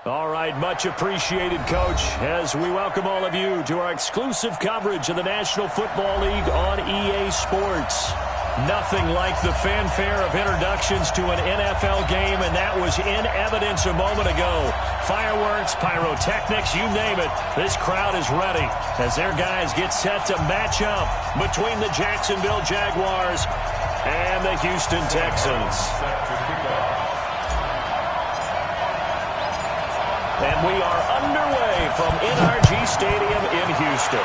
All right, much appreciated, Coach, as we welcome all of you to our exclusive coverage of the National Football League on EA Sports. Nothing like the fanfare of introductions to an NFL game, and that was in evidence a moment ago. Fireworks, pyrotechnics, you name it. This crowd is ready as their guys get set to match up between the Jacksonville Jaguars and the Houston Texans. And we are underway from NRG Stadium in Houston.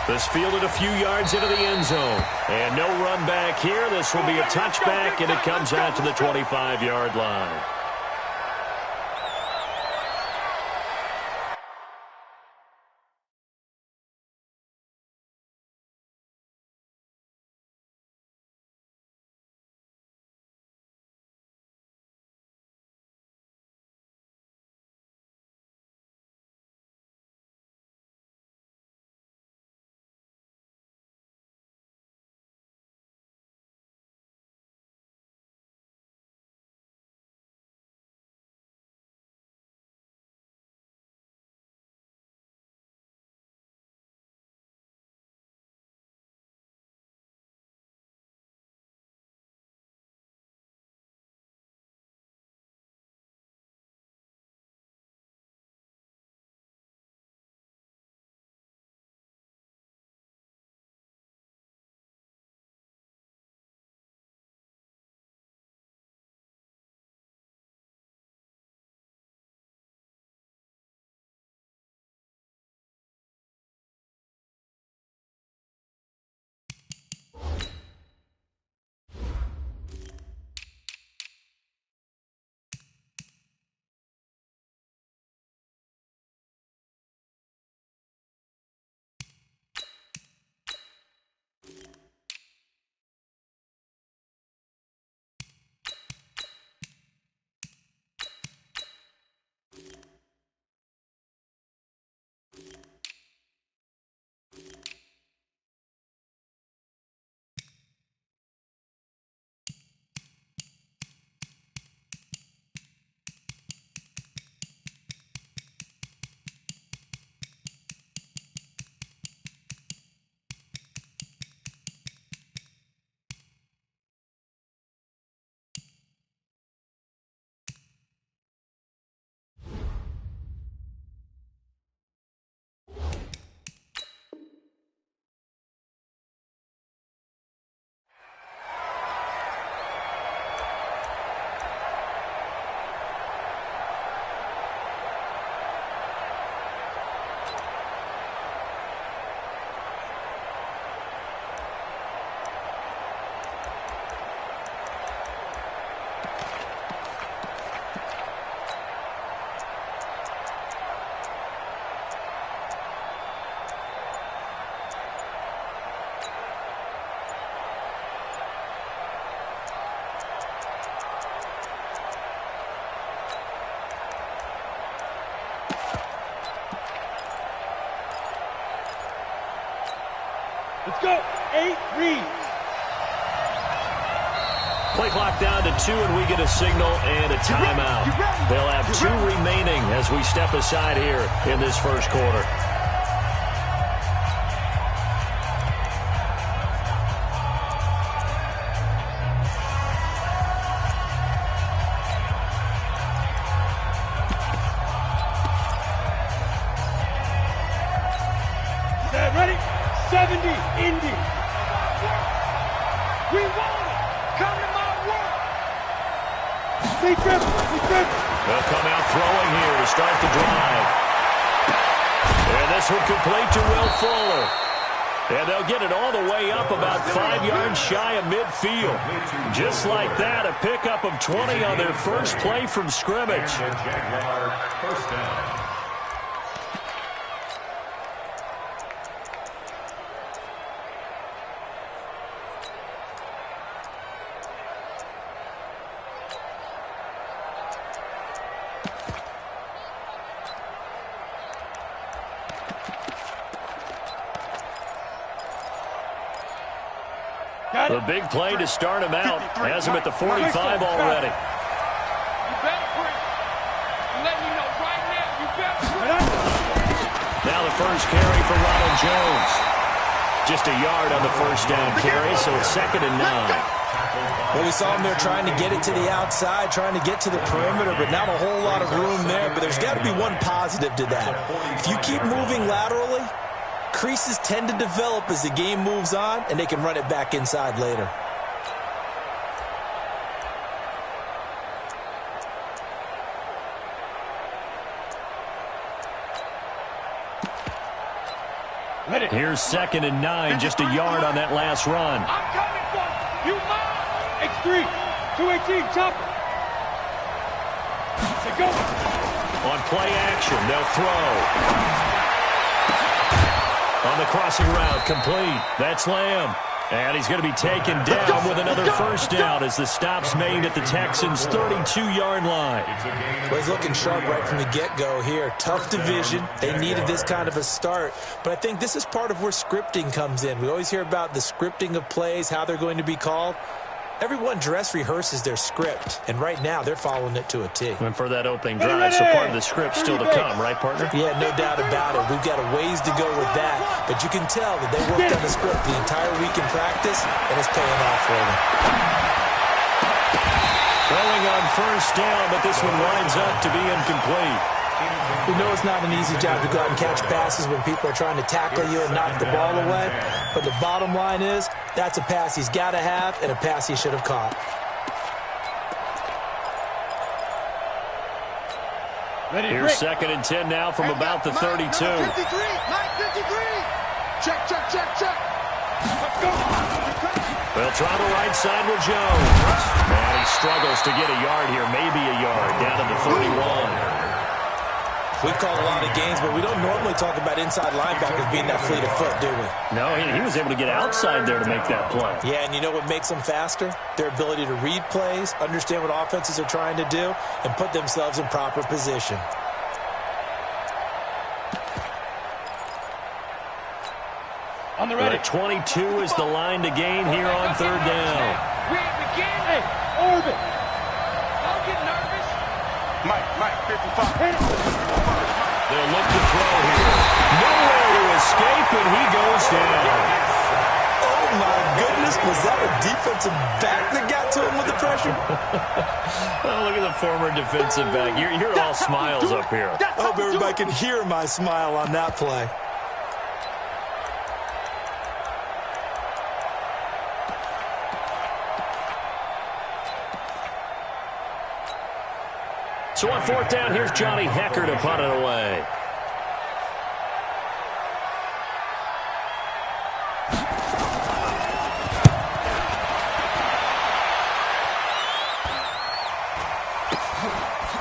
This fielded a few yards into the end zone. And no run back here. This will be a touchback, and it comes out to the 25-yard line. Let's go. 8 reads. Play clock down to 2, and we get a signal and a timeout. They'll have 2 remaining as we step aside here in this first quarter. Ready? 70, Indy. We won it. Come to my world. Stay driven. They'll come out throwing here to start the drive. And this will complete to Will Fuller. And they'll get it all the way up about 5 yards shy of midfield. Just like that, a pickup of 20 on their first play from scrimmage. Jaguar first down. The big play to start him out. Has him at the 45 already. You better Now the first carry for Ronald Jones. Just a yard on the first down carry, so it's 2nd and 9. Well, we saw him there trying to get it to the outside, trying to get to the perimeter, but not a whole lot of room there. But there's got to be one positive to that. If you keep moving laterally, creases tend to develop as the game moves on, and they can run it back inside later. Here's 2nd and 9, just a yard on that last run. I'm coming for you. X3, 218, chopper. Go. On play action, they'll throw. On the crossing route, complete. That's Lamb. And he's going to be taken down with another first down as the stop's made at the Texans' 32-yard line. Well, he's looking sharp right from the get-go here. Tough division. They needed this kind of a start. But I think this is part of where scripting comes in. We always hear about the scripting of plays, how they're going to be called. Everyone dress rehearses their script, and right now they're following it to a T. And for that opening drive, so part of the script still to come, right, partner? Yeah, no doubt about it. We've got a ways to go with that, but you can tell that they worked on the script the entire week in practice, and it's paying off for them. Throwing on first down, but this one winds up to be incomplete. We know it's not an easy job to go out and catch passes when people are trying to tackle you and knock the ball away. But the bottom line is, that's a pass he's got to have and a pass he should have caught. Here's 2nd and 10 now from about the 32. 53, 953. Check. Let's go. They'll try the right side with Jones. And he struggles to get a yard here, maybe a yard, down to the 31. We call a lot of games, but we don't normally talk about inside linebackers being that fleet of foot, do we? No, he was able to get outside there to make that play. Yeah, and you know what makes them faster? Their ability to read plays, understand what offenses are trying to do, and put themselves in proper position. On the ready. 22 is the line to gain here on 3rd down. We begin. Hey, orbit. Don't get nervous. Mike, 55. Hit it. They'll look to throw here. Nowhere to escape, and he goes down. Oh, my goodness. Was that a defensive back that got to him with the pressure? Oh, look at the former defensive back. You're all smiles up here. I hope everybody can hear my smile on that play. So on 4th down, here's Johnny Hecker to punt it away.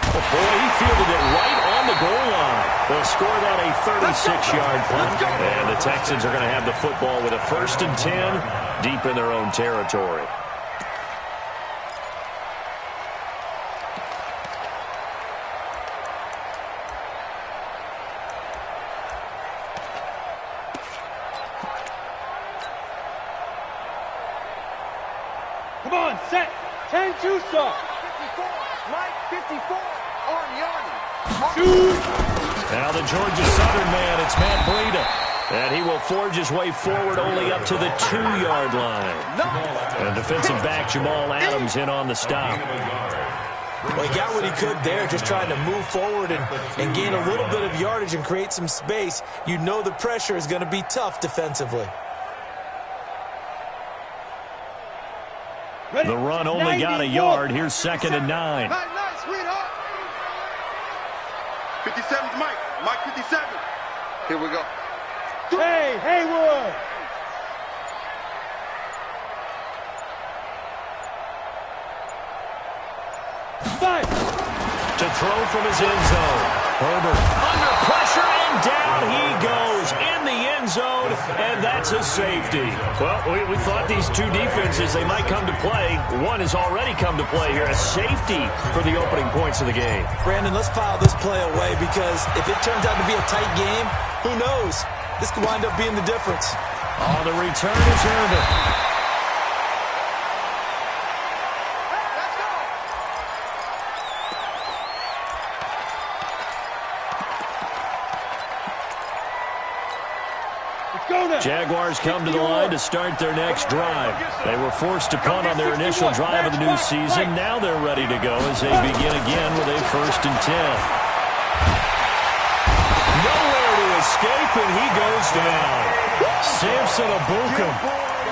Oh boy, he fielded it right on the goal line. They'll score that a 36-yard punt. And the Texans are going to have the football with a 1st and 10 deep in their own territory. Come on, set. 10-2 start. 54, Mike, 54. On Yanni. Now the Georgia Southern man, it's Matt Breida. And he will forge his way forward only up to the 2-yard line. And defensive back Jamal Adams in on the stop. Well, he got what he could there, just trying to move forward and gain a little bit of yardage and create some space. You know the pressure is going to be tough defensively. The run only got a yard. Here's 2nd and 9. Nice, sweetheart. 57's Mike. Mike 57. Here we go. Hey, Haywood. Five. To throw from his end zone. Herbert under pressure, and down he goes in the end zone, and that's a safety. Well, we thought these two defenses, they might come to play. One has already come to play here, a safety for the opening points of the game. Brandon, let's file this play away because if it turns out to be a tight game, who knows? This could wind up being the difference. On the return is Herbert. Jaguars come to the line to start their next drive. They were forced to punt on their initial drive of the new season. Now they're ready to go as they begin again with a 1st and 10. Nowhere to escape, and he goes down. Samson Abukum.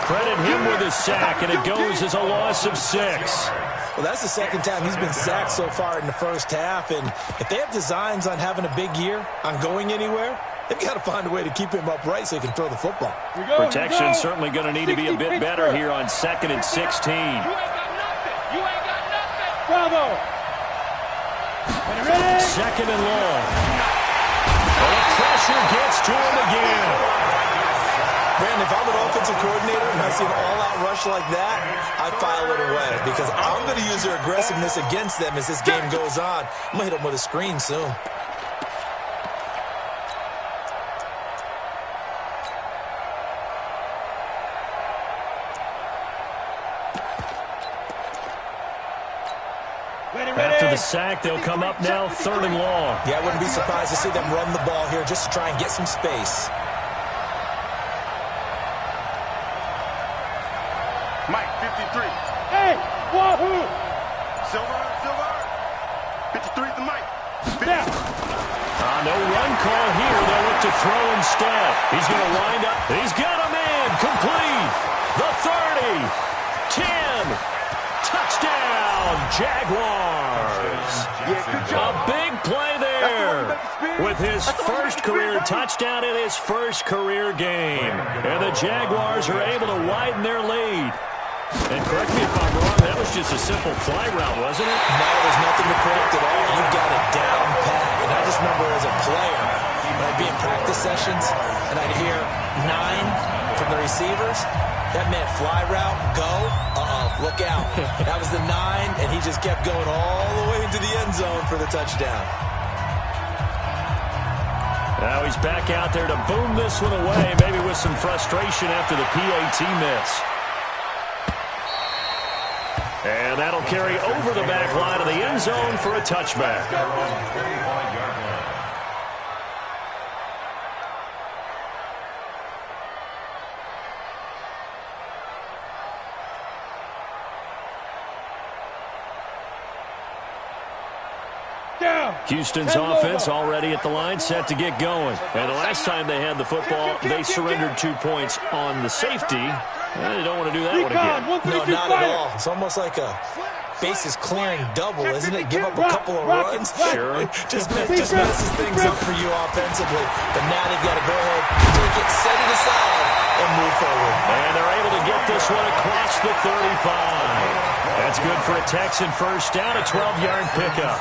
Credit him with a sack, and it goes as a loss of 6. Well, that's the second time he's been sacked so far in the first half, and if they have designs on having a big year, on going anywhere, they've got to find a way to keep him upright so he can throw the football. Protection certainly going to need to be a bit better here on 2nd and 16. You ain't got nothing. Bravo. Second and long. And the pressure gets to him again. Brandon, if I'm an offensive coordinator and I see an all-out rush like that, I file it away because I'm going to use their aggressiveness against them as this game goes on. I'm going to hit them with a screen soon. After the sack, they'll come up now 3rd and long. Yeah, I wouldn't be surprised to see them run the ball here just to try and get some space. Mike, 53. Hey, wahoo! Silver. 53 is the Mike. Now. No run call here. They'll look to throw instead. He's going to wind up. He's got a man. Complete. The 30. 10. Touchdown, Jaguars. A big play there with his first career touchdown in his first career game. And the Jaguars are able to widen their lead. And correct me if I'm wrong, that was just a simple fly route, wasn't it? No, there's nothing to correct at all. You got it down pat. And I just remember as a player, when I'd be in practice sessions and I'd hear 9 from the receivers, that meant fly route, go, look out. That was the 9, and he just kept going all the way into the end zone for the touchdown. Now he's back out there to boom this one away, maybe with some frustration after the PAT miss. And that'll carry over the back line of the end zone for a touchback. Houston's offense already at the line, set to get going. And the last time they had the football, they surrendered 2 points on the safety. They don't want to do that one again. No, not at all. It's almost like a bases clearing double, isn't it? Give up a couple of runs. Sure. just messes things up for you offensively. But now they've got to go ahead, take it, set it aside, and move forward. And they're able to get this one across the 35. That's good for a Texan first down, a 12-yard pickup.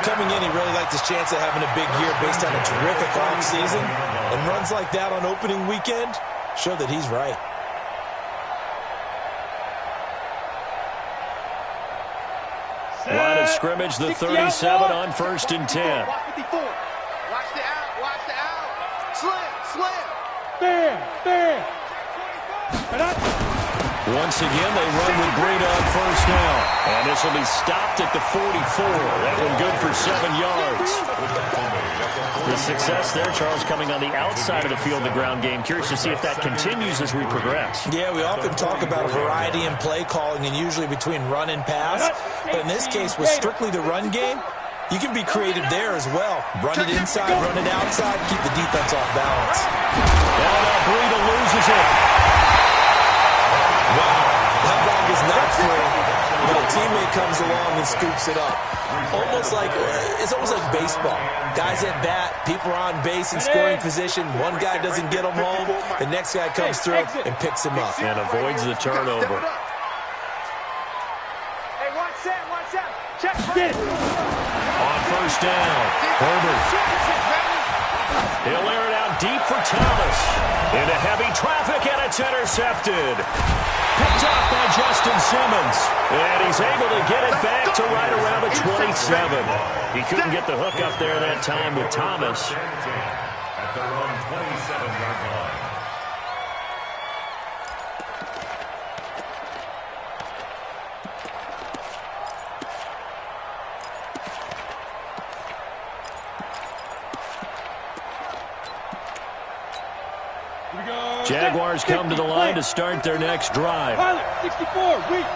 Coming in, he really liked his chance of having a big year based on a terrific offseason. And runs like that on opening weekend show that he's right. Line of scrimmage, the 37 on 1st and 10. Watch 54. Watch the out. Slam. Bam. Once again, they run with Breida on first down. And this will be stopped at the 44. That one good for 7 yards. The success there, Charles, coming on the outside of the field, the ground game. Curious to see if that continues as we progress. Yeah, we often talk about a variety in play calling and usually between run and pass. But in this case, with strictly the run game, you can be creative there as well. Run it inside, run it outside, keep the defense off balance. And Breida loses it. Wow, that ball is not free, but a teammate comes along and scoops it up. It's almost like baseball. Guys at bat, people are on base in scoring position. One guy doesn't get him home. The next guy comes through and picks him up. And avoids the turnover. Hey, watch out. Check. Get it. On first down, Herbert. He'll air it out deep for Thomas. Into heavy traffic, and it's intercepted. Picked off by Justin Simmons. And he's able to get it back to right around the 27. He couldn't get the hook up there that time with Thomas. At their own 27-yard line. Here we go. Jaguars come to the line to start their next drive. 64, weak.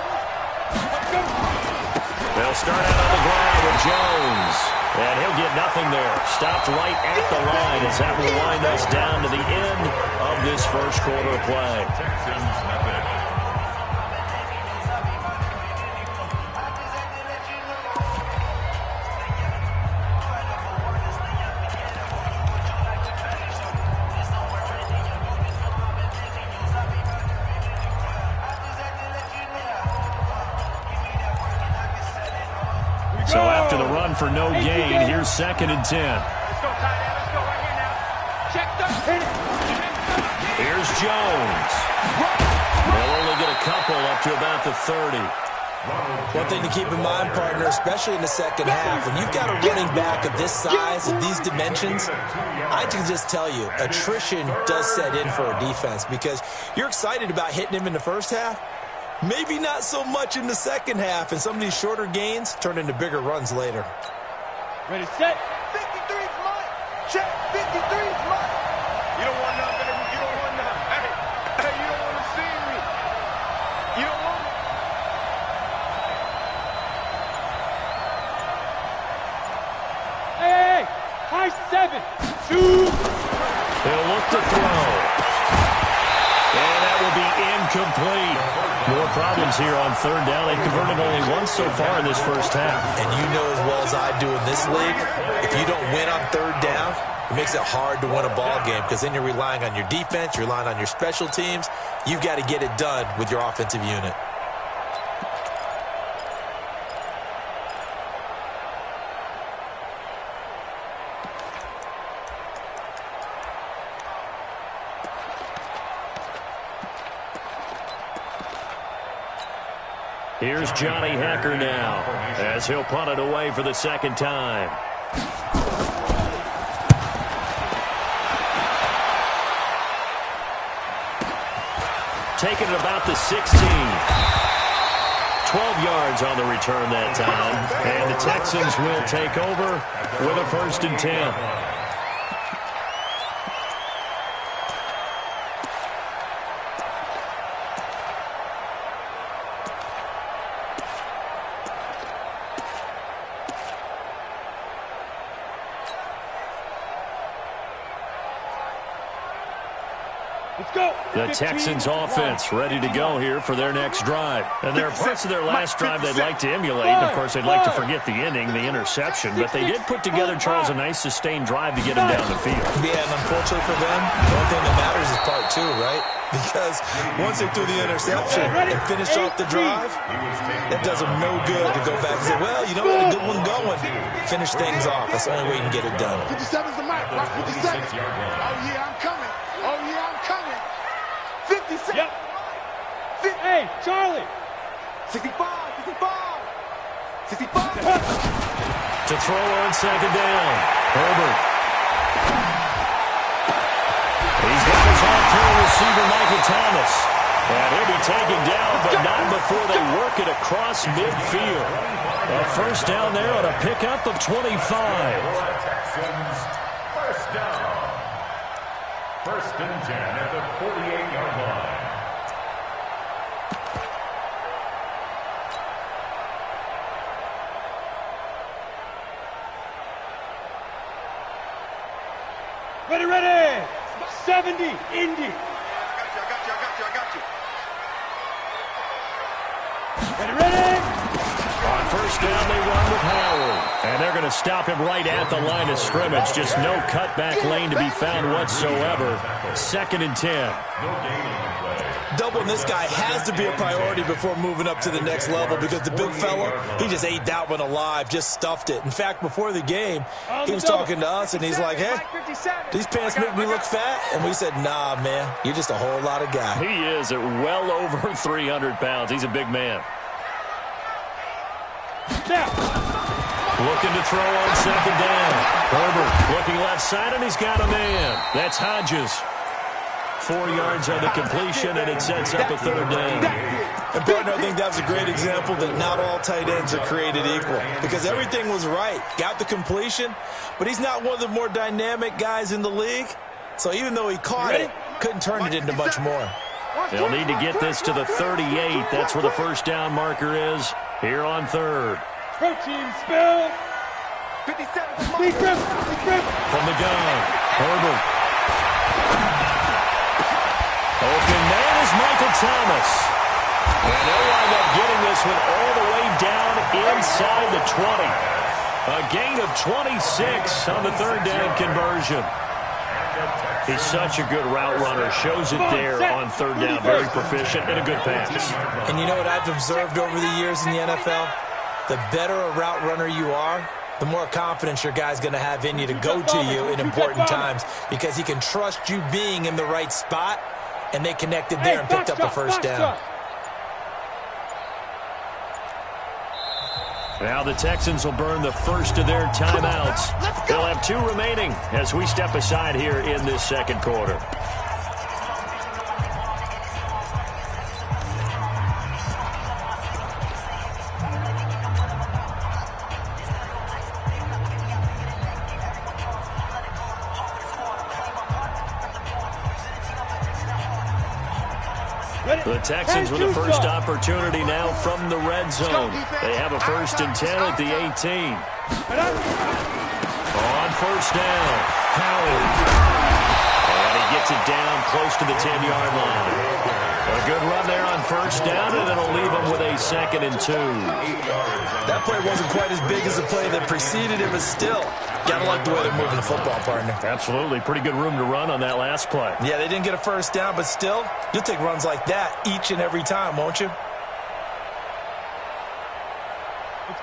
They'll start out on the ground with Jones. And he'll get nothing there. Stopped right at the line as that will wind us down to the end of this first quarter of play. Texans method. So after the run for no gain, here's 2nd and 10. Let's go, tight end. Let's go right here now. Check the hit. Here's Jones. They'll only get a couple up to about the 30. One thing to keep in mind, partner, especially in the second half, when you've got a running back of this size and these dimensions, I can just tell you, attrition does set in for a defense because you're excited about hitting him in the first half. Maybe not so much in the second half, and some of these shorter gains turn into bigger runs later. Ready, set. 53's mine. Check. 53's mine. You don't want none, baby. You don't want none. Hey, you don't want to see me. You don't want me. Hey, high 7. 2. They'll look to throw. And that will be incomplete. More problems here on 3rd down. They've converted only once so far in this first half. And you know as well as I do in this league, if you don't win on 3rd down, it makes it hard to win a ball game because then you're relying on your defense, you're relying on your special teams. You've got to get it done with your offensive unit. Here's Johnny Hecker now as he'll punt it away for the 2nd time. Taking it about the 16. 12 yards on the return that time. And the Texans will take over with a 1st and 10. The Texans offense ready to go here for their next drive. And there are parts of their last drive they'd like to emulate. And of course, they'd like to forget the inning, the interception. But they did put together, Charles, a nice sustained drive to get him down the field. Yeah, and unfortunately for them, the only thing that matters is part 2, right? Because once they threw the interception and finished off the drive, that does them no good to go back and say, well, you know, we had a good one going. Finish things off. That's the only way you can get it done. 57's the mic. Watch 57. Oh, yeah, I'm coming. Oh, yeah, I'm coming. 56. Yep. Hey, Charlie. 65. 65. 65. To throw on 2nd down. Herbert. He's got his off-tail receiver, Michael Thomas. And he'll be taken down, but not before they work it across midfield. A 1st down there on a pickup of 25. Texans, 1st down. 1st and 10 at the 48-yard line. Ready. 70, Indy. I got you. Ready. On 1st down, they run with Howard. And they're going to stop him right at the line of scrimmage. Just no cutback lane to be found whatsoever. 2nd and 10. Doubling this guy has to be a priority before moving up to the next level because the big fella, he just ate that one alive, just stuffed it. In fact, before the game, he was talking to us, and he's like, hey, these pants make me look fat. And we said, nah, man, you're just a whole lot of guy. He is at well over 300 pounds. He's a big man. Looking to throw on 2nd down. Herbert looking left side, and he's got a man. That's Hodges. 4 yards on the completion, and it sets up a 3rd down. And, partner, I think that was a great example that not all tight ends are created equal because everything was right. Got the completion, but he's not one of the more dynamic guys in the league. So even though he caught it, couldn't turn it into much more. They'll need to get this to the 38. That's where the first down marker is here on third. Protein spill. 57. From the gun, Herbert. Open man is Michael Thomas. And they'll wind up getting this one all the way down inside the 20. A gain of 26 on the third down conversion. He's such a good route runner. Shows it there on third down. Very proficient and a good pass. And you know what I've observed over the years in the NFL? The better a route runner you are, the more confidence your guy's going to have in you to go to you in important times because he can trust you being in the right spot, and they connected there and picked up the first down. Now the Texans will burn the first of their timeouts. They'll have 2 remaining as we step aside here in this second quarter. The Texans with the first opportunity now from the red zone. They have a 1st and 10 at the 18. On first down, Howard. And he gets it down close to the 10-yard line. A good run there on first down, and it'll leave him with a 2nd and 2. That play wasn't quite as big as the play that preceded it, but still, gotta like the way they're moving the football, partner. Absolutely. Pretty good room to run on that last play. Yeah, they didn't get a first down, but still, you'll take runs like that each and every time, won't you?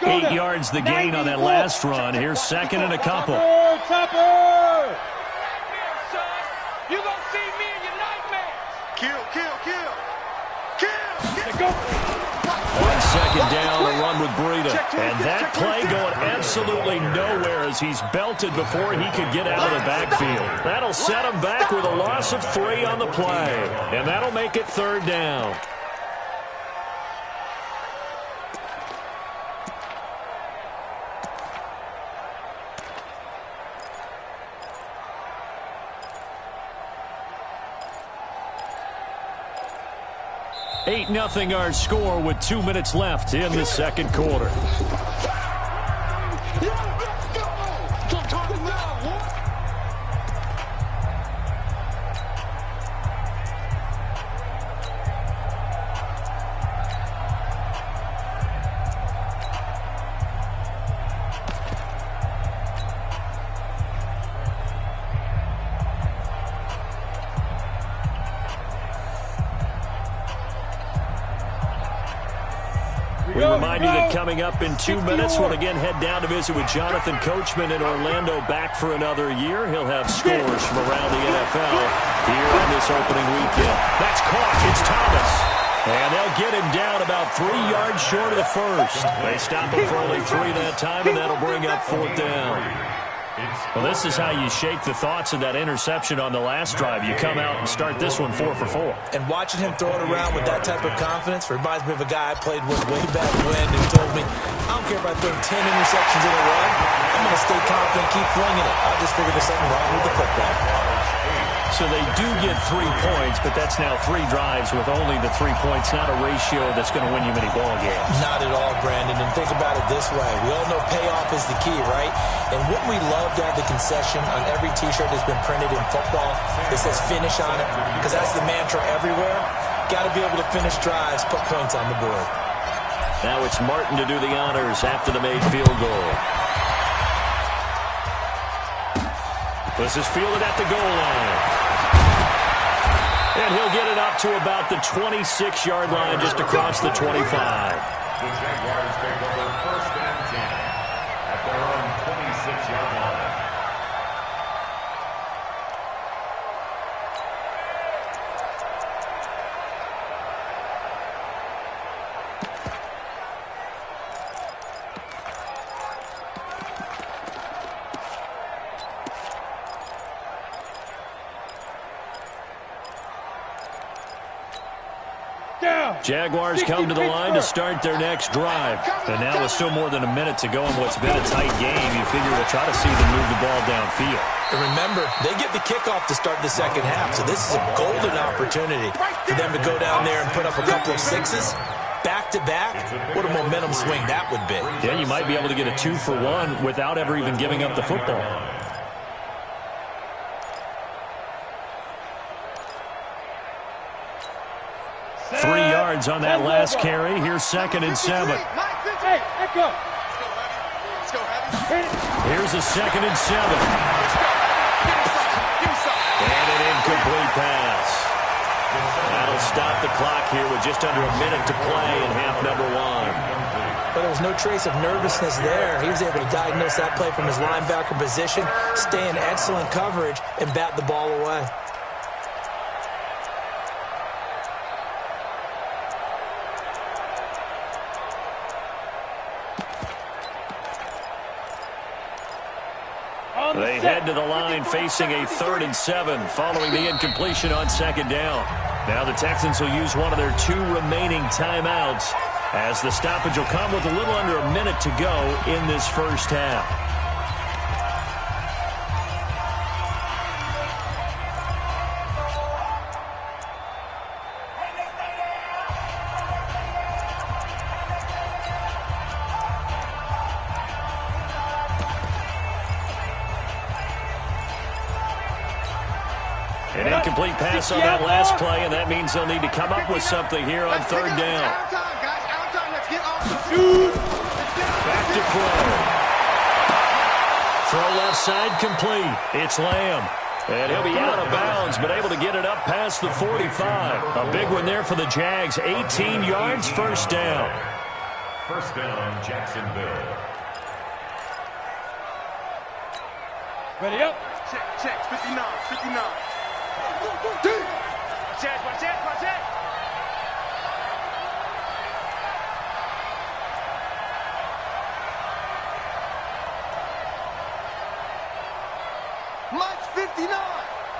8 yards the gain on that last run. Here's 2nd and a couple. Topper! You gonna see me in your nightmares. Kill. Go. 1 second down, a run with Breida. And that play going absolutely nowhere as he's belted before he could get out of the backfield. That'll set him back with a loss of 3 on the play. And that'll make it 3rd down. Eight 0 our score with 2 minutes left in the second quarter. We remind you that coming up in 2 minutes, we'll again head down to visit with Jonathan Coachman in Orlando, back for another year. He'll have scores from around the NFL here on this opening weekend. That's caught. It's Thomas. And they'll get him down about 3 yards short of the first. They stop him for only 3 that time, and that'll bring up 4th down. Well, this is how you shake the thoughts of that interception on the last drive. You come out and start this one 4 for 4. And watching him throw it around with that type of confidence reminds me of a guy I played with way back when who told me, I don't care if I throw 10 interceptions in a row. I'm going to stay confident, keep flinging it. I just figured there's something wrong with the football. So they do get 3 points, but that's now 3 drives with only the 3 points, not a ratio that's going to win you many ball games. Not at all, Brandon. And think about it this way. We all know payoff is the key, right? And wouldn't we love to have the concession on every T-shirt that's been printed in football that says finish on it? Because that's the mantra everywhere. Got to be able to finish drives, put points on the board. Now it's Martin to do the honors after the made field goal. This is fielded at the goal line. And he'll get it up to about the 26-yard line, just across the 25. The Jaguars take over 1st and 10 at their own 26-yard line. Down. Jaguars come to the line to start their next drive. And now with still more than a minute to go in what's been a tight game, you figure we'll try to see them move the ball downfield. And remember, they get the kickoff to start the second half, so this is a golden opportunity for them to go down there and put up a couple of sixes. Back-to-back, what a momentum swing that would be. Yeah, you might be able to get a 2-for-1 without ever even giving up the football. Three yards on that last carry. Here's 2nd and 7. Hey, let's go. Here's a 2nd and 7. And an incomplete pass. That'll stop the clock here with just under a minute to play in half number 1. But there was no trace of nervousness there. He was able to diagnose that play from his linebacker position, stay in excellent coverage, and bat the ball away. They head to the line facing a 3rd and 7 following the incompletion on 2nd down. Now the Texans will use one of their 2 remaining timeouts as the stoppage will come with a little under a minute to go in this first half. An incomplete pass on that last play, and that means they'll need to come up with something here on 3rd down. Back to throw. Throw left side complete. It's Lamb. And he'll be out of bounds, but able to get it up past the 45. A big one there for the Jags. 18 yards, 1st down. 1st down, Jacksonville. Ready up. Check, 59, 59. Watch that.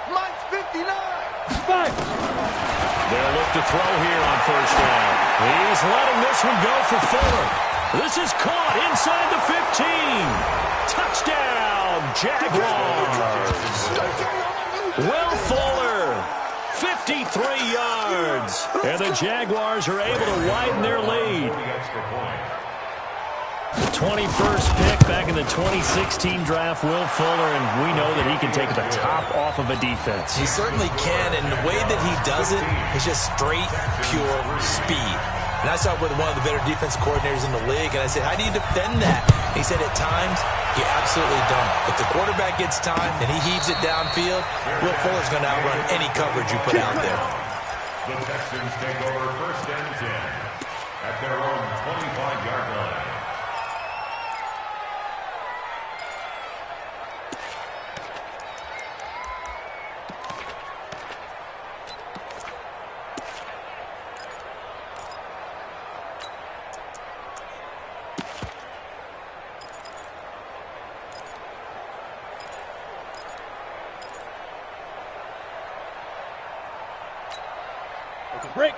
Mike's 59. Five. They'll look to throw here on 1st down. He's letting this one go for Fuller. This is caught inside the 15. Touchdown, Jaguars. Will Fuller, 53 yards. And the Jaguars are able to widen their lead. The 21st pick back in the 2016 draft, Will Fuller, and we know that he can take the top off of a defense. He certainly can, and the way that he does it is just straight, pure speed. And I saw it with one of the better defensive coordinators in the league, and I said, how do you defend that? He said, at times, you absolutely don't. If the quarterback gets time and he heaves it downfield, Will Fuller's going to outrun any coverage you put out there. The Texans take over 1st and 10 at their own 25-yard line.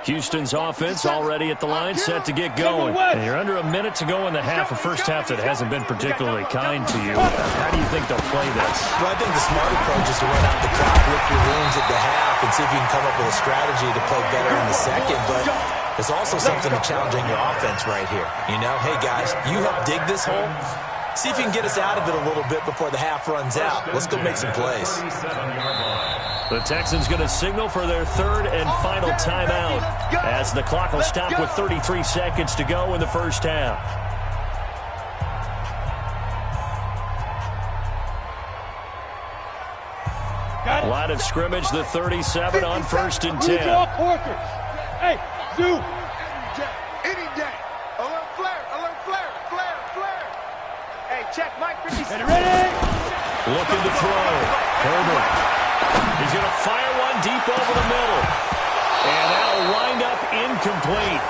Houston's offense already at the line, set to get going. And you're under a minute to go in the half, a first half that hasn't been particularly kind to you. How do you think they'll play this? Well, I think the smart approach is to run out the clock, lick your wounds at the half, and see if you can come up with a strategy to play better in the second. But there's also something to challenging your offense right here. You know, hey, guys, you help dig this hole. See if you can get us out of it a little bit before the half runs out. Let's go make some plays. The Texans going to signal for their 3rd and final timeout as the clock will stop with 33 seconds to go in the first half. Line of scrimmage, the 37 on 1st and 10. Hey, Zoo. Any day. Alert flare. Hey, check Mike 57. Ready? Looking to throw. Herbert. He's going to fire one deep over the middle. And that'll wind up incomplete.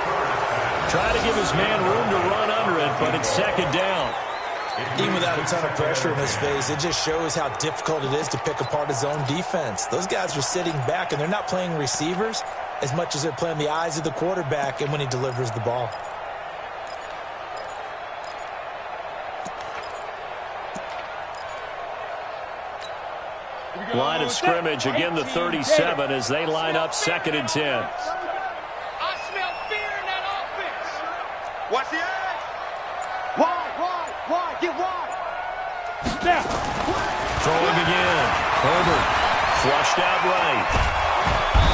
Try to give his man room to run under it, but it's 2nd down. Even without a ton of pressure in his face, it just shows how difficult it is to pick apart his own defense. Those guys are sitting back, and they're not playing receivers. as much as they're playing the eyes of the quarterback and when he delivers the ball. Line of scrimmage, again the 37 as they line up 2nd and 10. I smell fear in that offense. Watch the edge. Wide. Get wide. Snap. Throwing again. Herbert flushed out right.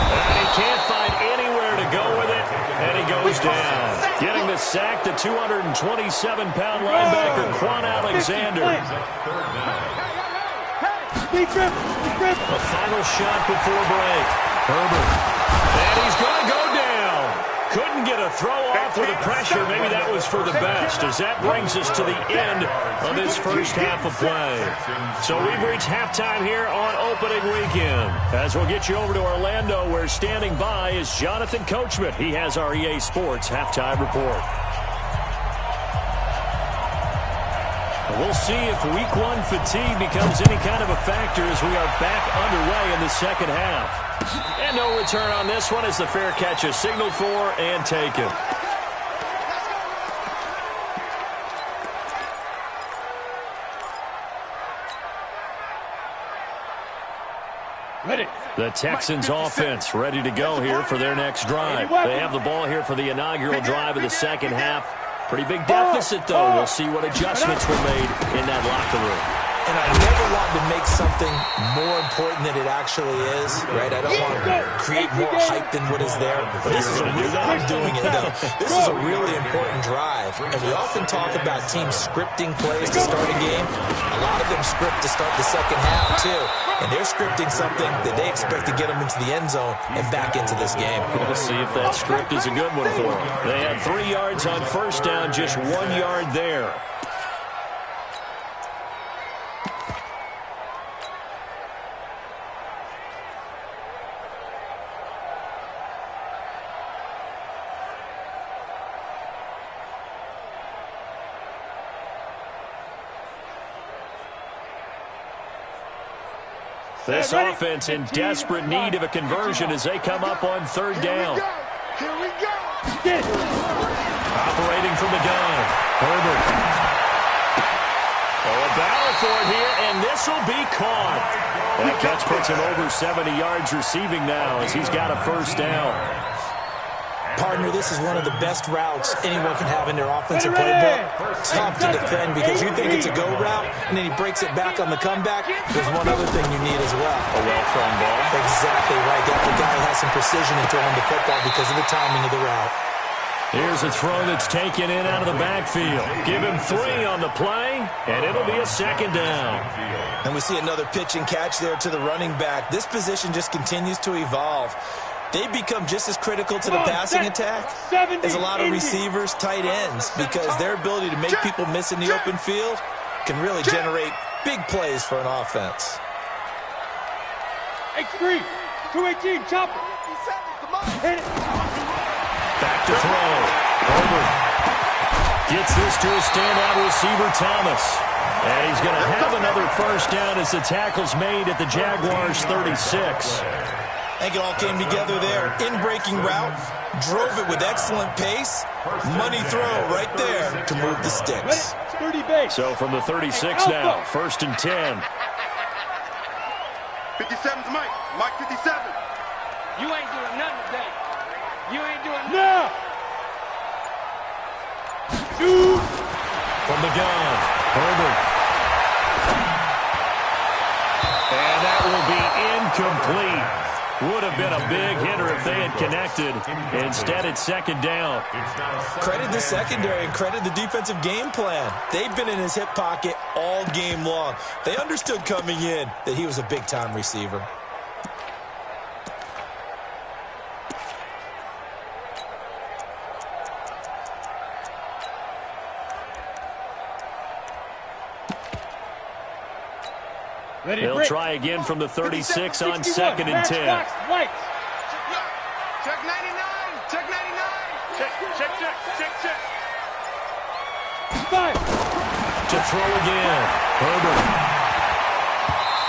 And he can't find anywhere to go with it, and he goes down. Getting the sack, the 227-pound linebacker, Quan Alexander. A final shot before break. Herbert. And he's going to go down. Couldn't get a throw off with the pressure. Maybe that was for the best, as that brings us to the end of this first half of play. So we've reached halftime here on opening weekend. As we'll get you over to Orlando, where standing by is Jonathan Coachman. He has our EA Sports halftime report. We'll see if Week 1 fatigue becomes any kind of a factor as we are back underway in the second half. And no return on this one as the fair catch is signaled for and taken. Ready. The Texans offense ready to go here for their next drive. They have the ball here for the inaugural drive of the second half. Pretty big deficit, though. We'll see what adjustments were made in that locker room. And I never want to make something more important than it actually is, right? I don't want to create more hype than what is there. But this is a really, I'm doing it, though. This is a really important drive. And we often talk about teams scripting plays to start a game. A lot of them script to start the second half, too. And they're scripting something that they expect to get them into the end zone and back into this game. We'll see if that script is a good one for them. They had 3 yards on first down, just 1 yard there. This offense in desperate need of a conversion as they come up on third down. Here we go. Operating from the gun. Herbert. Oh, a battle for it here, and this will be caught. That catch puts him over 70 yards receiving now as he's got a first down. Partner, this is one of the best routes anyone can have in their offensive playbook. Tough to defend because you think it's a go route, and then he breaks it back on the comeback. There's one other thing you need as well. A well-thrown ball. Exactly right. Got the guy who has some precision in throwing the football because of the timing of the route. Here's a throw that's taken in out of the backfield. Give him 3 on the play, and it'll be a second down. And we see another pitch and catch there to the running back. This position just continues to evolve. They become just as critical to the passing attack as a lot of receivers, tight ends, because their ability to make people miss in the open field can really generate big plays for an offense. X3, 218, chopper. Hit it. Back to throw. Herbert gets this to a standout receiver, Thomas. And he's going to have another first down as the tackle's made at the Jaguars 36. I think it all came together there. In-breaking route, drove it with excellent pace. Money throw right there to move the sticks. 30 base. So from the 36 now, 1st and 10. 57's Mike. Mike 57. You ain't doing nothing today. You ain't doing nothing. Shoot. From the gun, Herbert. And that will be incomplete. Would have been a big hitter if they had connected. Instead, it's second down. Credit the secondary and credit the defensive game plan. They've been in his hip pocket all game long. They understood coming in that he was a big-time receiver. They'll try again from the 36 on 2nd and 10. Check 99. Check 99. Check. Five. To throw again. Herbert.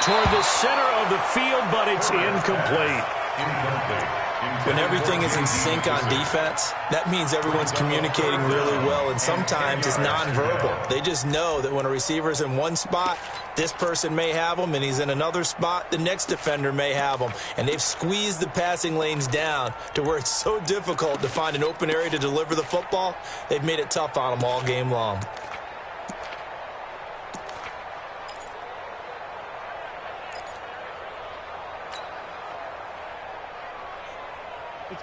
Toward the center of the field, but it's incomplete. When everything is in sync on defense, that means everyone's communicating really well, and sometimes it's nonverbal. They just know that when a receiver's in one spot, this person may have him, and he's in another spot, the next defender may have him. And they've squeezed the passing lanes down to where it's so difficult to find an open area to deliver the football. They've made it tough on them all game long.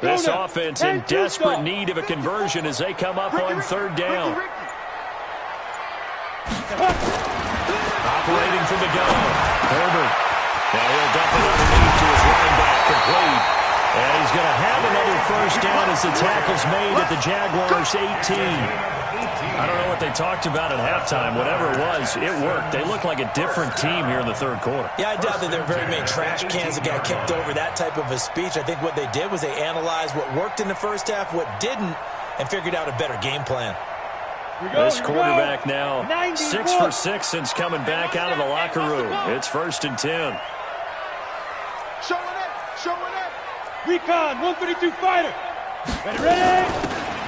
This offense in desperate need of a conversion as they come up on third down. Operating from the gun, Herbert. Now he'll dump it underneath to his running back, complete. And he's going to have another first down as the tackle's made at the Jaguars' 18. I don't know what they talked about at halftime. Whatever it was, it worked. They look like a different team here in the third quarter. Yeah, I doubt that there are very many trash cans that got kicked over, that type of a speech. I think what they did was they analyzed what worked in the first half, what didn't, and figured out a better game plan. This quarterback now 6 for 6 since coming back out of the locker room. It's 1st and 10. Showing up. Recon, 132 fighter. Ready.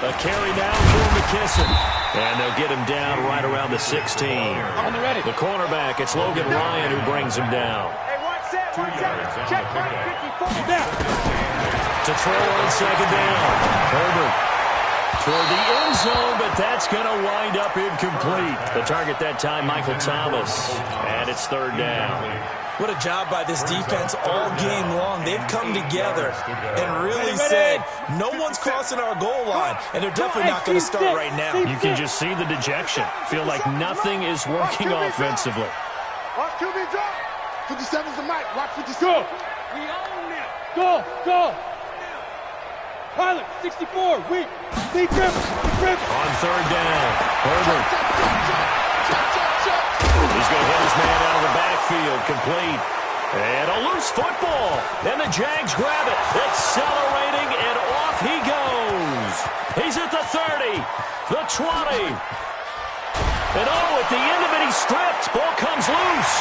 A carry now for McKisson. And they'll get him down right around the 16. On the ready. The cornerback, it's Logan Ryan who brings him down. Hey, watch that. Check right, 54. To throw on second down. Herbert toward the end zone, but that's going to wind up incomplete. The target that time, Michael Thomas. And it's third down. What a job by this defense all game long. They've come together and really said, no one's crossing our goal line, and they're definitely not going to start right now. You can just see the dejection. Feel like nothing is working offensively. Watch QB drop. 57's the mic. Watch 57. We own it. Go. Pilot, 64, weak. Lead grip. On third down, Herbert. He's going to hit his man out of the backfield, complete. And a loose football. And the Jags grab it. Accelerating, and off he goes. He's at the 30, the 20. And at the end of it, he's stripped. Ball comes loose.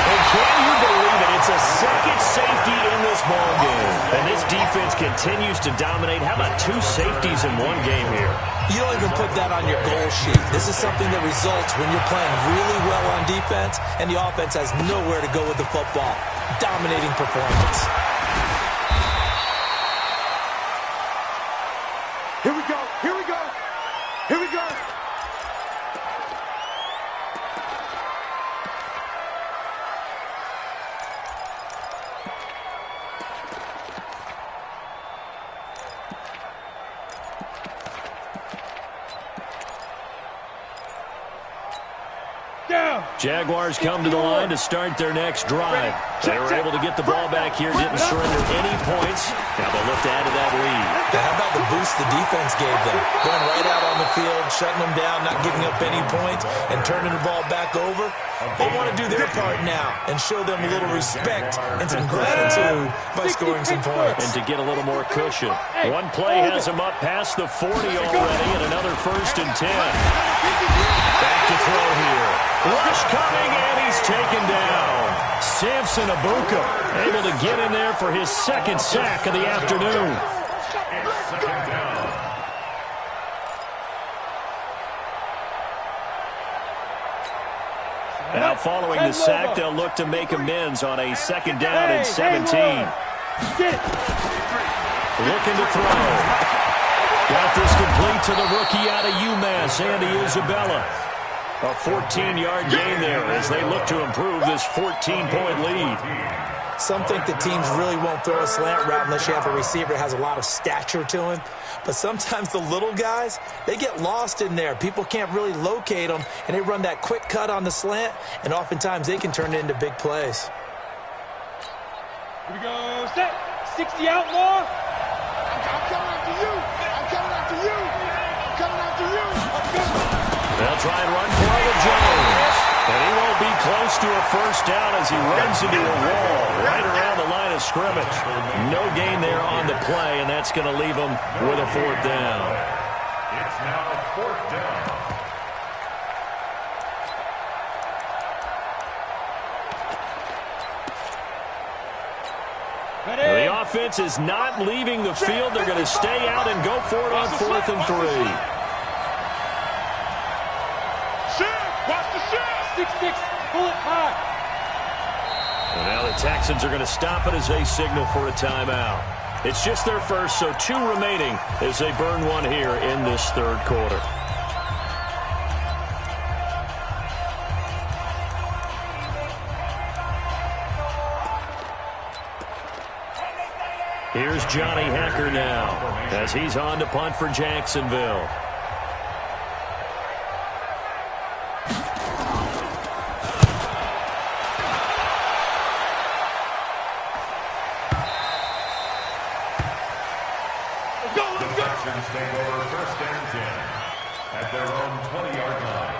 And can you believe it? It's a second safety in this ball game. And this defense continues to dominate. How about 2 safeties in one game here? You don't even put that on your goal sheet. This is something that results when you're playing really well on defense and the offense has nowhere to go with the football. Dominating performance. Here we go. Jaguars come to the line to start their next drive. They were able to get the ball back here, didn't surrender any points. Now they'll look to add to that lead. How about the boost the defense gave them? Going right out on the field, shutting them down, not giving up any points, and turning the ball back over. They want to do their part now and show them a little respect and some gratitude by scoring some points. And to get a little more cushion. One play has them up past the 40 already, and another 1st and 10. Back to throw here. Rush coming, and he's taken down. Samson Abuka able to get in there for his 2nd sack of the afternoon. Now following the sack, they'll look to make amends on a 2nd down and 17. Looking to throw. Got this complete to the rookie out of UMass, Andy Isabella. A 14-yard gain there as they look to improve this 14-point lead. Some think that teams really won't throw a slant route unless you have a receiver that has a lot of stature to him. But sometimes the little guys, they get lost in there. People can't really locate them, and they run that quick cut on the slant, and oftentimes they can turn it into big plays. Here we go. Set. 60 outlaw. I'm coming after you. They'll try and run for it with Jones. And he won't be close to a first down as he runs into a wall right around the line of scrimmage. No gain there on the play, and that's going to leave him with a 4th down. It's now 4th down. The defense is not leaving the field. They're going to stay out and go for it on 4th and 3. Watch the shift. 6-6. Pull it high. And now the Texans are going to stop it as they signal for a timeout. It's just their first, so 2 remaining as they burn one here in this 3rd quarter. Here's Johnny Hacker now as he's on to punt for Jacksonville. Take over 1st and 10 at their own 20-yard line.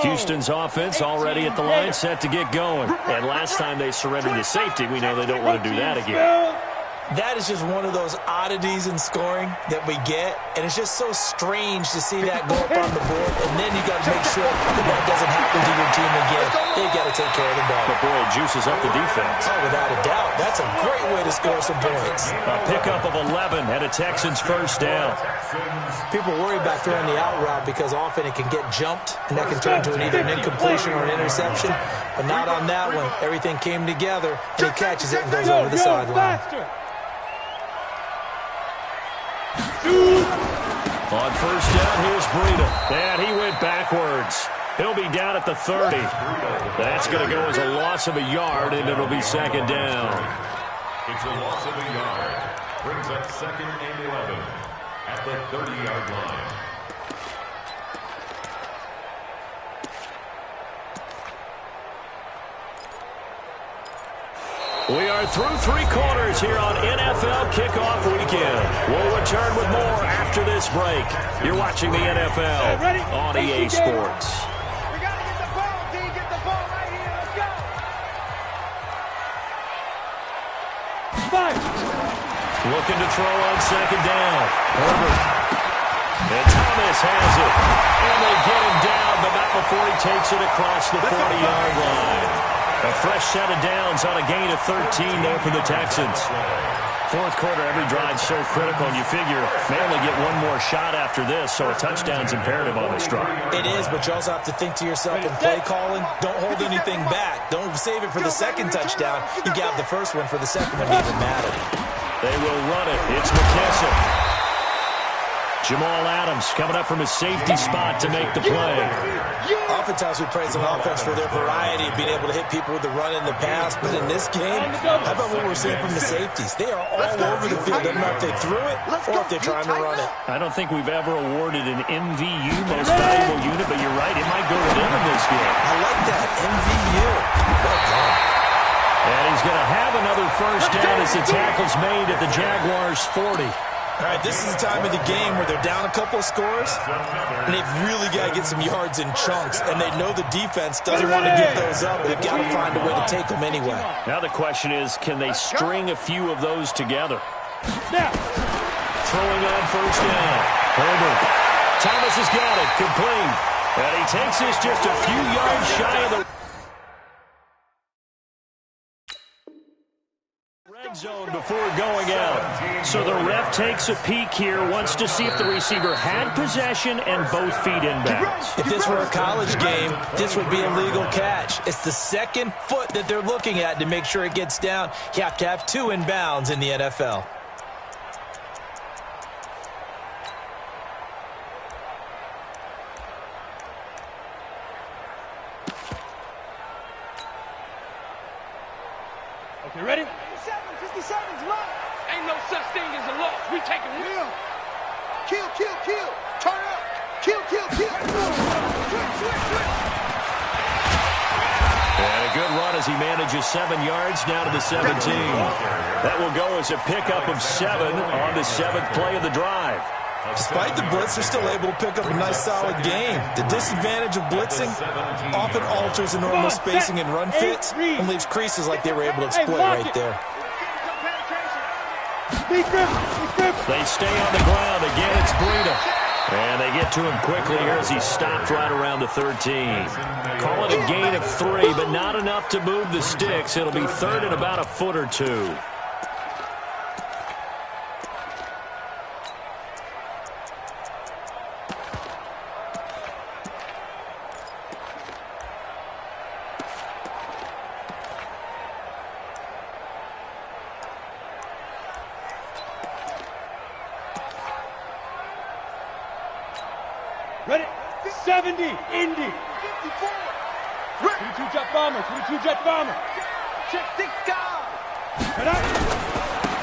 Houston's offense already at the line, set to get going. And last time they surrendered to safety, we know they don't want to do that again. That is just one of those oddities in scoring that we get, and it's just so strange to see that go up on the board, and then you got to make sure that doesn't happen to your team again. They've got to take care of the ball. But boy, it juices up the defense. Oh, without a doubt. That's a great way to score some points. A pickup of 11 and a Texans 1st down. People worry about throwing the out route because often it can get jumped, and that can turn to either an incompletion or an interception. But not on that one. Everything came together, and he catches it and goes over the sideline. On 1st down, here's Breida. And he went backwards. He'll be down at the 30. That's going to go as a loss of a yard, and it'll be 2nd down. It's a loss of a yard. Brings up 2nd and 11 at the 30-yard line. We are through 3 quarters here on NFL Kickoff Weekend. We'll return with more after this break. You're watching the NFL on EA Sports. We got to get the ball, D. Get the ball right here. Let's go. 5. Looking to throw on 2nd down. Herbert. And Thomas has it. And they get him down, but not before he takes it across the 40-yard line. A fresh set of downs on a gain of 13 there for the Texans. 4th quarter, every drive so critical, and you figure they only get one more shot after this, so a touchdown's imperative on this drive. It is, but you also have to think to yourself in play calling, don't hold anything back. Don't save it for the 2nd touchdown. You got the 1st one for the 2nd one to even matter. They will run it. It's McKissick. Jamal Adams coming up from his safety spot to make the play. Oftentimes we praise an offense for their variety of being able to hit people with the run and the pass, but in this game, how about what we're seeing from the safeties? They are all over the field. Doesn't matter if they threw it or if they're trying to run it. I don't think we've ever awarded an MVU, most valuable unit, but you're right, it might go to them in this game. I like that, MVU. Well done. And he's going to have another 1st down as the tackle's made at the Jaguars' 40. All right, this is the time of the game where they're down a couple of scores, and they've really got to get some yards in chunks, and they know the defense doesn't want to give those up, but they've got to find a way to take them anyway. Now the question is, can they string a few of those together? Throwing on 1st down. Herbert. Thomas has got it. Complete. And he takes this just a few yards shy of the red zone before going out. So the ref takes a peek here, wants to see if the receiver had possession and both feet inbounds. If this were a college game, this would be a legal catch. It's the 2nd foot that they're looking at to make sure it gets down. You have to have 2 inbounds in the NFL. Okay, ready? 57's mine. Ain't no such thing as a loss. We take a win. Kill. Turn up. Kill. Switch. And a good run as he manages 7 yards down to the 17. That will go as a pickup of 7 on the 7th play of the drive. Despite the blitz, they're still able to pick up a nice, solid game. The disadvantage of blitzing often alters the normal spacing and run fits and leaves creases like they were able to exploit right there. They stay on the ground. Again, it's Breida. And they get to him quickly here as he's stopped right around the 13. Call it a gain of 3, but not enough to move the sticks. It'll be third and about a foot or two. Ready? 70, Indy. 54. 22 jet bomber, 22 jet bomber. Check 6 guys.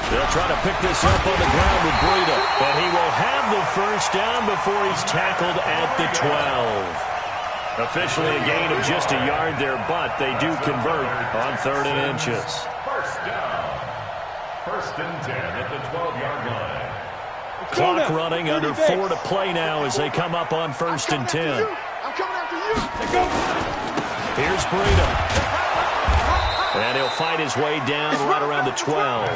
They'll try to pick this up on the ground with Breida, but he will have the first down before he's tackled at the 12. Officially a gain of just a yard there, but they do convert on 3rd and inches. First down. 1st and 10 at the 12-yard line. Clock running, under 4 to play now as they come up on 1st and 10. I'm coming after you. Here's Breida. And he'll fight his way down right around the 12.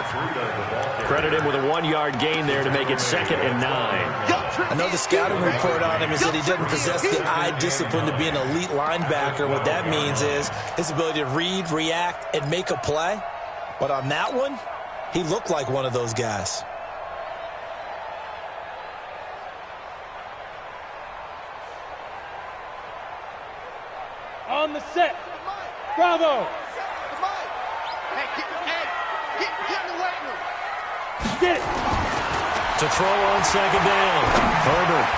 Credit him with a 1-yard gain there to make it 2nd and 9. I know the scouting report on him is that he doesn't possess the eye discipline to be an elite linebacker. What that means is his ability to read, react, and make a play. But on that one, he looked like one of those guys. On the set. Bravo. Hey, get in the weight room. Get it. To throw on 2nd down. Herbert.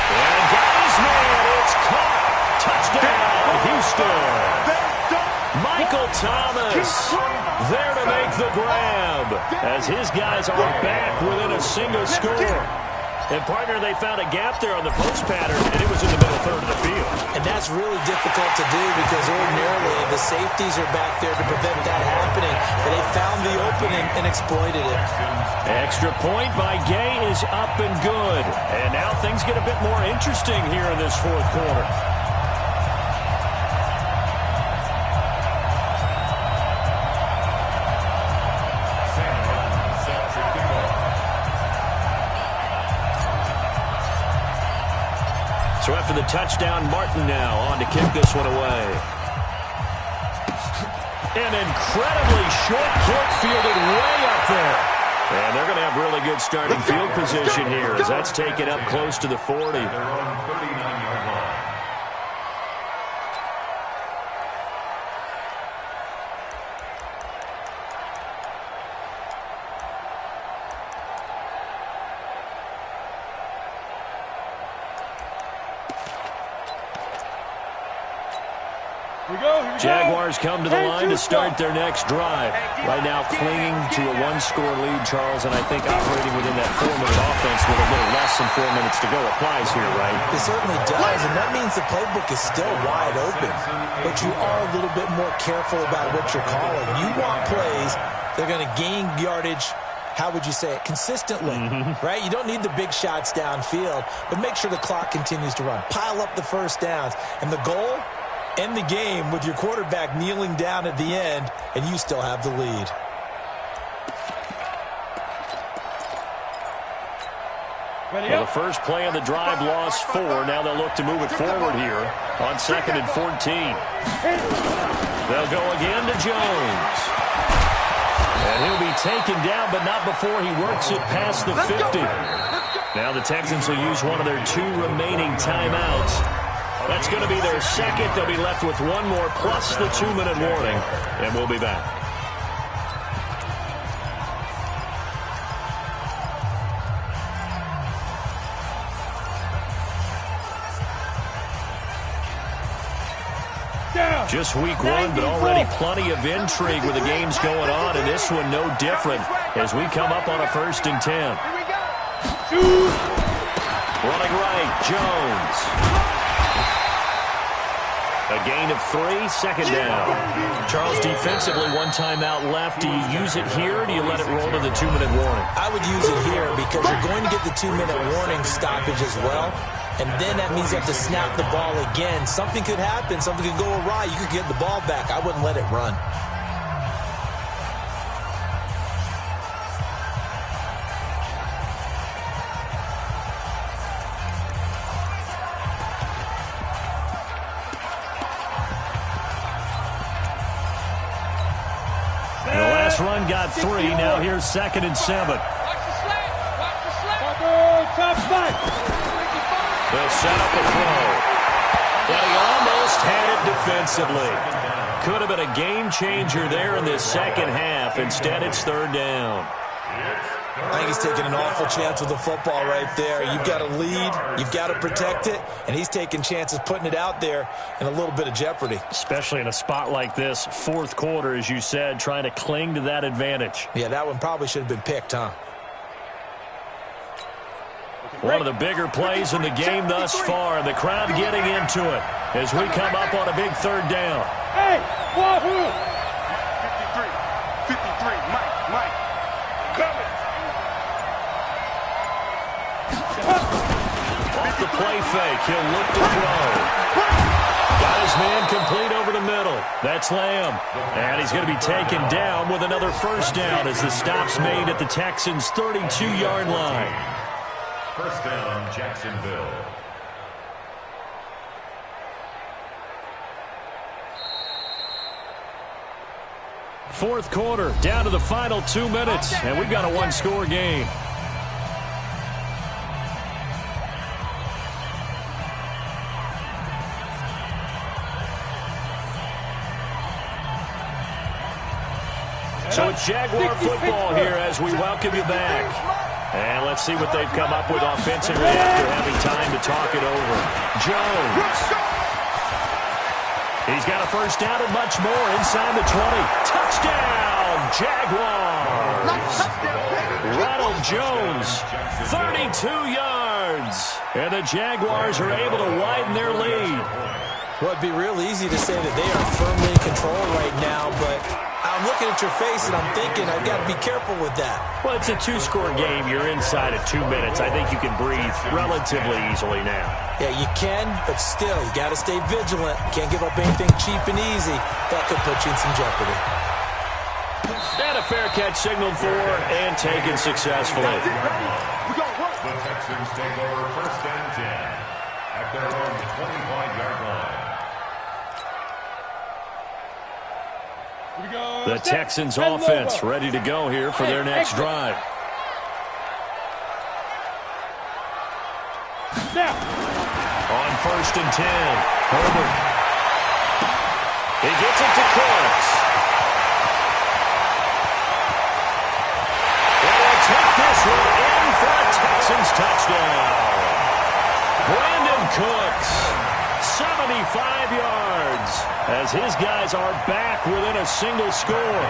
And got his man. It's caught. Touchdown, Houston. Michael Thomas there to make the grab as his guys are back within a single score. And, partner, they found a gap there on the post pattern, and it was in the middle third of the field. And that's really difficult to do because ordinarily the safeties are back there to prevent that happening. And they found the opening and exploited it. Extra point by Gay is up and good. And now things get a bit more interesting here in this 4th quarter. So after the touchdown, Martin now on to kick this one away. An incredibly short kick fielded way up there. And they're going to have really good starting field position here as that's taken up close to the 40. Their own 39-yard line. Jaguars come to the line to start their next drive. Right now clinging to a 1-score lead, Charles, and I think operating within that 4-minute offense with a little less than 4 minutes to go applies here, right? It certainly does, and that means the playbook is still wide open. But you are a little bit more careful about what you're calling. You want plays that are going to gain yardage, how would you say it, consistently, right? You don't need the big shots downfield, but make sure the clock continues to run. Pile up the first downs, and the goal, end the game with your quarterback kneeling down at the end, and you still have the lead. Well, the first play of the drive lost 4. Now they'll look to move it forward here on 2nd and 14. They'll go again to Jones. And he'll be taken down, but not before he works it past the 50. Now the Texans will use one of their 2 remaining timeouts. That's going to be their second. They'll be left with 1 more plus the 2-minute warning, and we'll be back. Just week 1, but already plenty of intrigue with the games going on, and this one no different as we come up on a 1st and 10. Running right, Jones. A gain of 3, second down. Charles, defensively, one timeout left. Do you use it here, or do you let it roll to the 2-minute warning? I would use it here because you're going to get the 2-minute warning stoppage as well. And then that means you have to snap the ball again. Something could happen. Something could go awry. You could get the ball back. I wouldn't let it run. Run got 3. Now here's 2nd and 7. Watch the slant. Watch the slant. Top spot. They'll set up a throw. But he almost had it defensively. Could have been a game changer there in this second half. Instead, it's 3rd down. I think he's taking an awful chance with the football right there. You've got to lead, you've got to protect it, and he's taking chances putting it out there in a little bit of jeopardy. Especially in a spot like this, 4th quarter, as you said, trying to cling to that advantage. Yeah, that one probably should have been picked, huh? One of the bigger plays in the game thus far, and the crowd getting into it as we come up on a big 3rd down. Hey, Wahoo! 53, Mike, coming. Off the play fake, he'll look to throw. Got his man complete over the middle. That's Lamb. And he's going to be taken down with another 1st down as the stop's made at the Texans' 32-yard line. 1st down, Jacksonville. Fourth quarter, down to the final 2 minutes, and we've got a 1-score game. So it's Jaguar football here as we welcome you back. And let's see what they've come up with offensively after having time to talk it over. Jones. He's got a 1st down and much more inside the 20. Touchdown, Jaguars. Ronald Jones, 32 yards. And the Jaguars are able to widen their lead. Well, it'd be real easy to say that they are firmly in control right now, but I'm looking at your face and I'm thinking I've got to be careful with that. Well, it's a 2-score game. You're inside of 2 minutes. I think you can breathe relatively easily now. Yeah, you can, but still, you got to stay vigilant. Can't give up anything cheap and easy. That could put you in some jeopardy. And a fair catch signaled for and taken successfully. The Texans take over 1st and 10 at their own 25-yard line. The Texans offense ready to go here for their next drive. On 1st and 10, Herbert. He gets it to Cooks. And they'll take this one in for a Texans touchdown. Brandon Cooks, 75 yards, as his guys are back within a single score.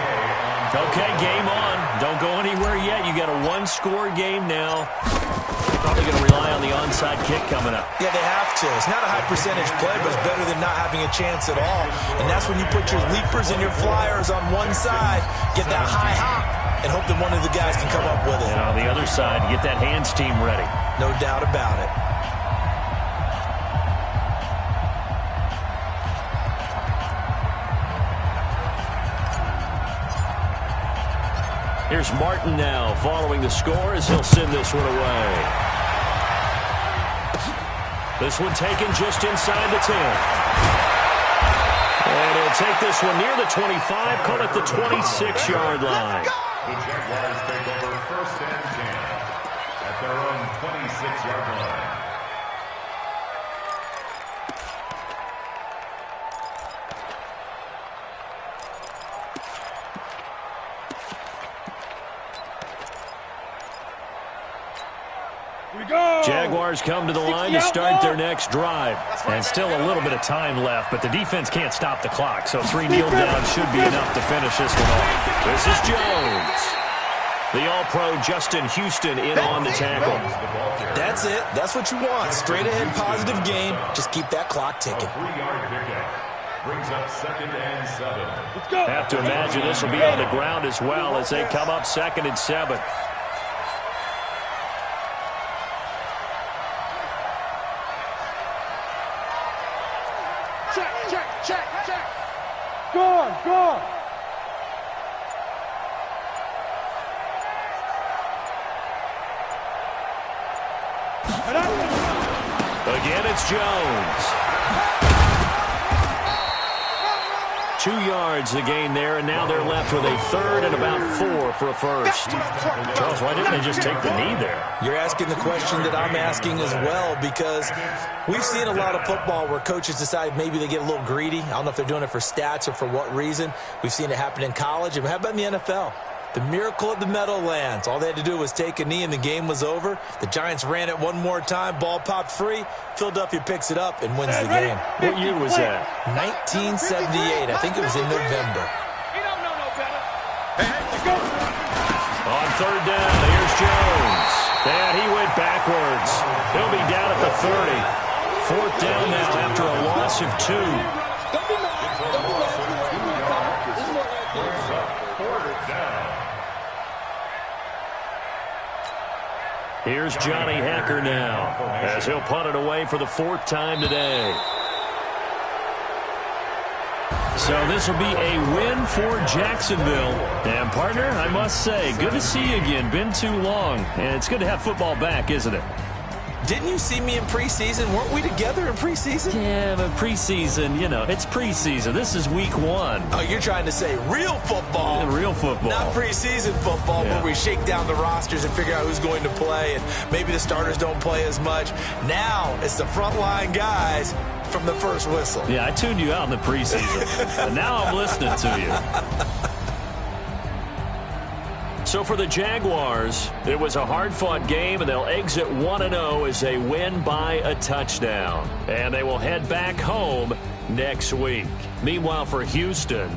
Okay, game on. Don't go anywhere yet. You got a 1-score game now. Probably going to rely on the onside kick coming up. Yeah, they have to. It's not a high percentage play, but it's better than not having a chance at all. And that's when you put your leapers and your flyers on one side, get that high hop, and hope that one of the guys can come up with it. And on the other side, get that hands team ready. No doubt about it. Here's Martin now following the score as he'll send this one away. This one taken just inside the 10. And he'll take this one near the 25, call it the 26-yard line. The Jaguars take over 1st and 10 at their own 26-yard line. Jaguars come to the line to start their next drive. And still a little bit of time left, but the defense can't stop the clock, so 3 kneel downs should be enough to finish this one off. This is Jones. The All-Pro Justin Houston in on the tackle. That's it. That's what you want. Straight ahead, positive game. Just keep that clock ticking. 3-yard pickup. Brings up 2nd and 7. Let's go. Have to imagine this will be on the ground as well as they come up 2nd and 7. Check. Gone. Again, it's Jones. 2 yards the gain there, and now they're left with a 3rd and about 4 for a first. Charles, why didn't they just take the knee there? You're asking the question that I'm asking as well, because we've seen a lot of football where coaches decide maybe they get a little greedy. I don't know if they're doing it for stats or for what reason. We've seen it happen in college. And how about in the NFL? The miracle of the Meadowlands. All they had to do was take a knee and the game was over. The Giants ran it one more time. Ball popped free. Philadelphia picks it up and wins the game. What year was that? 1978. I think it was in November. You don't know no better. Hey, go. On 3rd down, here's Jones. And he went backwards. He'll be down at the 30. 4th down now after a loss of 2. Here's Johnny Hacker now, as he'll punt it away for the 4th time today. So this will be a win for Jacksonville. And, partner, I must say, good to see you again. Been too long. And it's good to have football back, isn't it? Didn't you see me in preseason? Weren't we together in preseason? Yeah, but preseason, it's preseason. This is week 1. Oh, you're trying to say real football. Yeah, real football. Not preseason football, Yeah. where we shake down the rosters and figure out who's going to play, and maybe the starters don't play as much. Now it's the frontline guys from the first whistle. Yeah, I tuned you out in the preseason. And now I'm listening to you. So for the Jaguars, it was a hard-fought game, and they'll exit 1-0 as they win by a touchdown. And they will head back home next week. Meanwhile, for Houston,